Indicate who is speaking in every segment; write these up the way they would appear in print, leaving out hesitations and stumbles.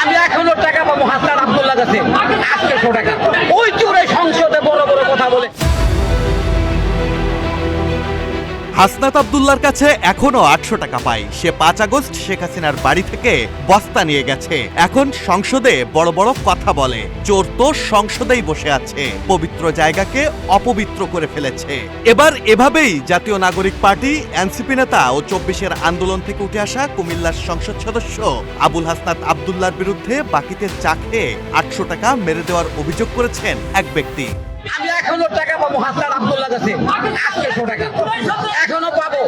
Speaker 1: আমি এখনো টাকা পাবো হাসনাত আব্দুল্লাহ কাছে 800 টাকা। ওই চোরে সংসদে বড় বড় কথা বলে।
Speaker 2: হাসনাত আব্দুল্লাহর কাছে এখনো 800 টাকা পায়। সে 5 আগস্ট শেখ হাসিনার বাড়ি থেকে বস্তা নিয়ে গেছে, এখন সংসদে বড় বড় কথা বলে। চোর তো সংসদেই বসে আছে, পবিত্র জায়গাকে অপবিত্র করে ফেলেছে। এবার এভাবেই জাতীয় নাগরিক পার্টি এনসিপি নেতা ও 24-এর আন্দোলন থেকে উঠে আসা কুমিল্লার সংসদ সদস্য আবুল হাসনাত আব্দুল্লাহর বিরুদ্ধে বাকিতে চা খেয়ে 800 টাকা মেরে দেওয়ার অভিযোগ করেছেন এক ব্যক্তি।
Speaker 1: আমি এখনো টাকা পাবো হাসনাত আব্দুল্লাহ কাছে 800 টাকা, এখনো পাবো।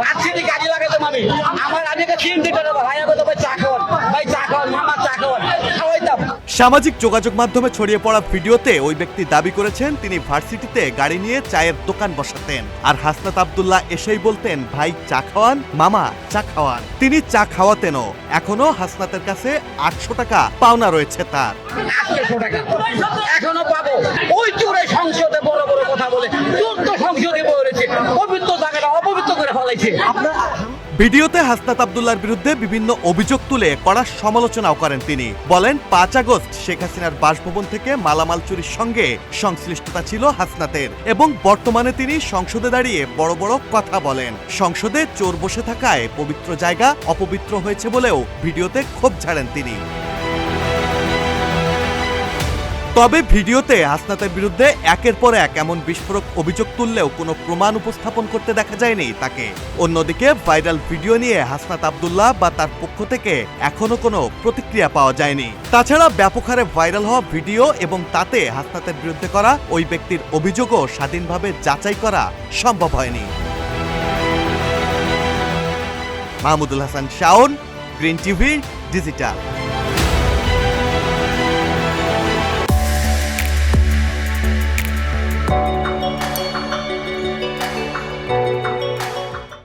Speaker 1: ভার্সিটি কাজে লাগাতাম আমি, আমার আগে 3 দিন ধরে ভাই আগে তো ভাই চা খাওয়ান, ভাই চা খাওয়ান, মামা চা খাওয়ান, খাওয়াইতাম।
Speaker 2: সামাজিক যোগাযোগ মাধ্যমে ছড়িয়ে পড়া ভিডিওতে ওই ব্যক্তি দাবি করেছেন তিনি ভার্সিটিতে গাড়ি নিয়ে চায়ের দোকান বসাতেন, আর হাসনাত আব্দুল্লাহ এসেই বলতেন ভাই চা খাওয়ান, মামা চা খাওয়ান। তিনি চা খাওয়াতেনও। এখনো হাসনাতের কাছে 800 টাকা পাওনা রয়েছে তার।
Speaker 1: 800 টাকা এখনো পাবো। ওই চোরে সংসদে বড় বড় কথা বলে। চোর তো সংসদে বলেছে, পবিত্র জায়গাটা অপবিত্র করে ফেলাইছে।
Speaker 2: ভিডিওতে হাসনাত আব্দুল্লাহর বিরুদ্ধে বিভিন্ন অভিযোগ তুলে কড়া সমালোচনাও করেন তিনি। বলেন 5 আগস্ট শেখ হাসিনার বাসভবন থেকে মালামাল চুরির সঙ্গে সংশ্লিষ্টতা ছিল হাসনাতের, এবং বর্তমানে তিনি সংসদে দাঁড়িয়ে বড় বড় কথা বলেন। সংসদে চোর বসে থাকায় পবিত্র জায়গা অপবিত্র হয়েছে বলেও ভিডিওতে ক্ষোভ ঝাড়েন তিনি। তবে ভিডিওতে হাসনাতের বিরুদ্ধে একের পর এক এমন বিস্ফোরক অভিযোগ তুললেও কোনো প্রমাণ উপস্থাপন করতে দেখা যায়নি তাকে। অন্যদিকে ভাইরাল ভিডিও নিয়ে হাসনাত আব্দুল্লাহ বা তার পক্ষ থেকে এখনো কোনো প্রতিক্রিয়া পাওয়া যায়নি। তাছাড়া ব্যাপক হারে ভাইরাল হওয়া ভিডিও এবং তাতে হাসনাতের বিরুদ্ধে করা ওই ব্যক্তির অভিযোগও স্বাধীনভাবে যাচাই করা সম্ভব হয়নি। Mahmudul Hasan Shaon, green TV digital.